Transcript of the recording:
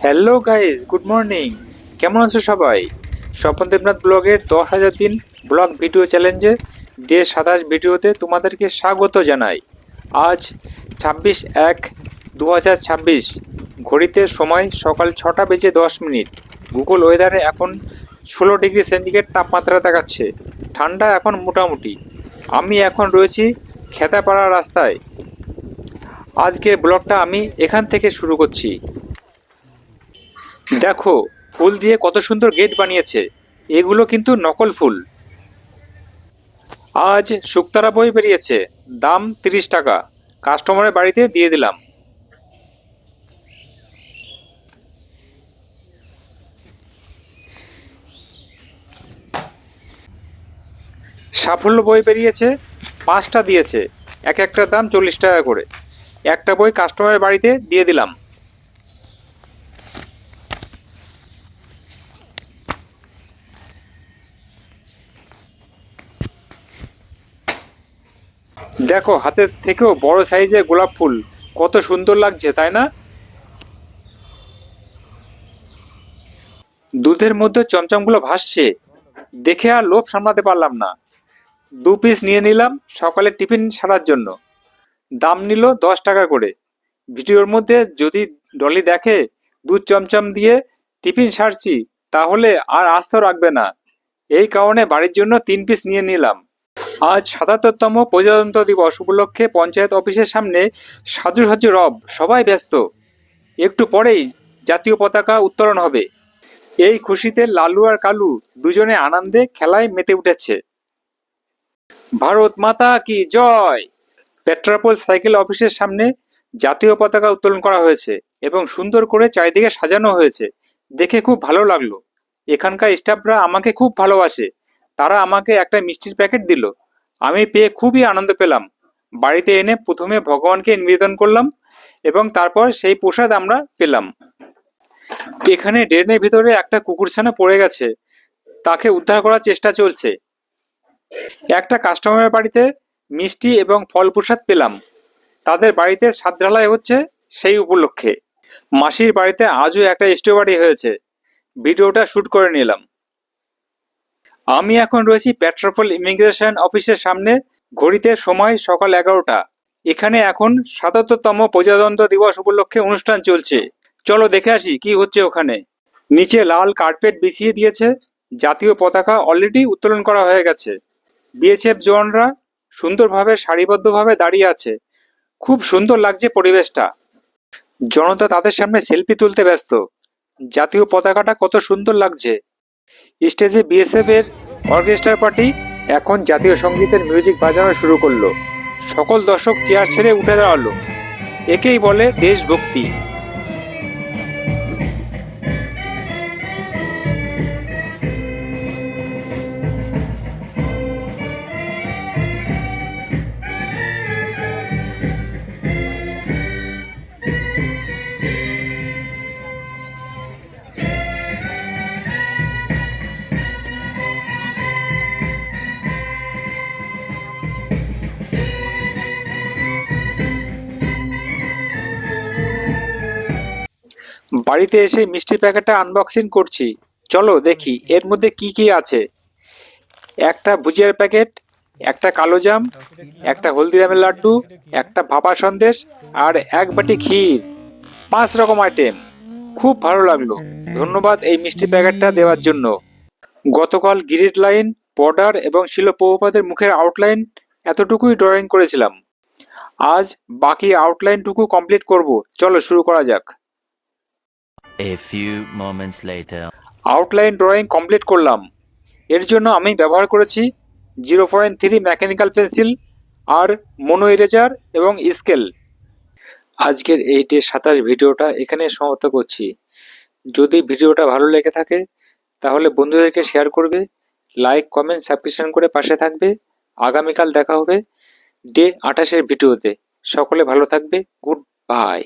Hello guys, good morning. কেমন আছো সবাই? স্বপন দেবনাথ ব্লগের 10,000 দিন ব্লগ ভিডিও চ্যালেঞ্জে ডে 27 ভিডিওতে তোমাদেরকে স্বাগত জানাই। আজ 26/1/2026, ঘড়িতে সময় সকাল 6:10। গুগল ওয়েদারে এখন 16 ডিগ্রি সেন্টিগ্রেড তাপমাত্রা দেখাচ্ছে। ঠান্ডা এখন মোটামুটি। আমি এখন রয়েছি খেতাপাড়া রাস্তায়। আজকের ব্লগটা আমি এখান থেকে শুরু করছি। দেখো, ফুল দিয়ে কত সুন্দর গেট বানিয়েছে। এগুলো কিন্তু নকল ফুল। আজ শুকতারা বই বেরিয়েছে, দাম 30 টাকা। কাস্টমারের বাড়িতে দিয়ে দিলাম। সাফল্য বই বেরিয়েছে, 5টা দিয়েছে, এক একটা দাম 40 টাকা করে। একটা বই কাস্টমারের বাড়িতে দিয়ে দিলাম। দেখো, হাতের থেকেও বড় সাইজের গোলাপ ফুল, কত সুন্দর লাগছে, তাই না? দুধের মধ্যে চমচমগুলো ভাসছে, দেখে আর লোভ সামলাতে পারলাম না। 2 পিস নিয়ে নিলাম সকালে টিফিন সারার জন্য। দাম নিল 10 টাকা করে। ভিডিওর মধ্যে যদি ডলি দেখে দুধ চমচম দিয়ে টিফিন সারছি, তাহলে আর আস্থা রাখবে না। এই কারণে বাড়ির জন্য 3 পিস নিয়ে নিলাম। আজ 77তম প্রজাতন্ত্র দিবস উপলক্ষে পঞ্চায়েত অফিসের সামনে সাজুসাজু রব, সবাই ব্যস্ত। একটু পরেই জাতীয় পতাকা উত্তোলন হবে। এই খুশিতে লালু আর কালু দুজনে আনন্দে খেলায় মেতে উঠেছে। ভারত মাতা কি জয়। পেট্রাপোল সাইকেল অফিসের সামনে জাতীয় পতাকা উত্তোলন করা হয়েছে এবং সুন্দর করে চারিদিকে সাজানো হয়েছে। দেখে খুব ভালো লাগলো। এখানকার স্টাফরা আমাকে খুব ভালোবাসে। তারা আমাকে একটা মিষ্টির প্যাকেট দিল। আমি পেয়ে খুবই আনন্দ পেলাম। বাড়িতে এনে প্রথমে ভগবানকে নিবেদন করলাম এবং তারপর সেই প্রসাদ আমরা পেলাম। এখানে ড্রেনের ভিতরে একটা কুকুরছানা পড়ে গেছে, তাকে উদ্ধার করার চেষ্টা চলছে। একটা কাস্টমারের বাড়িতে মিষ্টি এবং ফল প্রসাদ পেলাম। তাদের বাড়িতে সাত ঢালাই হচ্ছে, সেই উপলক্ষে। মাসির বাড়িতে আজও একটা স্ট্রবেরি হয়েছে। ভিডিওটা শুট করে নিলাম। আমি এখন রয়েছি পেট্রাপোল ইমিগ্রেশন অফিসের সামনে। ঘড়িতে সময় সকাল 11টা। এখানে এখন 77তম প্রজাতন্ত্র দিবস উপলক্ষে অনুষ্ঠান চলছে। চলো দেখে আসি কি হচ্ছে ওখানে। নিচে লাল কার্পেট বিছিয়ে দিয়েছে। জাতীয় পতাকা অলরেডি উত্তোলন করা হয়ে গেছে। বিএসএফ জওয়ানরা সুন্দরভাবে সারিবদ্ধভাবে দাঁড়িয়ে আছে। খুব সুন্দর লাগছে পরিবেশটা। জনতা তাদের সামনে সেলফি তুলতে ব্যস্ত। জাতীয় পতাকাটা কত সুন্দর লাগছে। স্টেজে বিএসএফ এর অর্কেস্ট্রার পার্টি এখন জাতীয় সঙ্গীতের মিউজিক বাজানো শুরু করলো। সকল দর্শক চেয়ার ছেড়ে উঠে দাঁড়ালো। একেই বলে দেশভক্তি। বাড়িতে এসে মিষ্টি প্যাকেটটা আনবক্সিং করছি। চলো দেখি এর মধ্যে কি কি আছে। একটা ভুজিয়ার প্যাকেট, একটা কালো জাম, একটা হলদিরামের লাড্ডু, একটা ভাপা সন্দেশ আর এক বাটি ক্ষীর। 5 রকম আইটেম। খুব ভালো লাগলো। ধন্যবাদ এই মিষ্টি প্যাকেটটা দেওয়ার জন্য। গতকাল গ্রিড লাইন, বর্ডার এবং শিল প্রভুপাদের মুখের আউটলাইন এতটুকুই ড্রয়িং করেছিলাম। আজ বাকি আউটলাইনটুকু কমপ্লিট করব। চলো শুরু করা যাক। A few moments later. Outline drawing complete করলাম। এর জন্য আমি ব্যবহার করেছি 0.3 মেকানিক্যাল পেন্সিল আর মোনো ইরেজার এবং স্কেল। আজকের এই ডে 27 ভিডিওটা এখানে সমাপ্ত করছি। যদি ভিডিওটা ভালো লেগে থাকে তাহলে বন্ধুদেরকে শেয়ার করবে, লাইক কমেন্ট সাবস্ক্রিপশন করে পাশে থাকবে। আগামীকাল দেখা হবে ডে 28 ভিডিওতে। সকলে ভালো থাকবে। Good bye.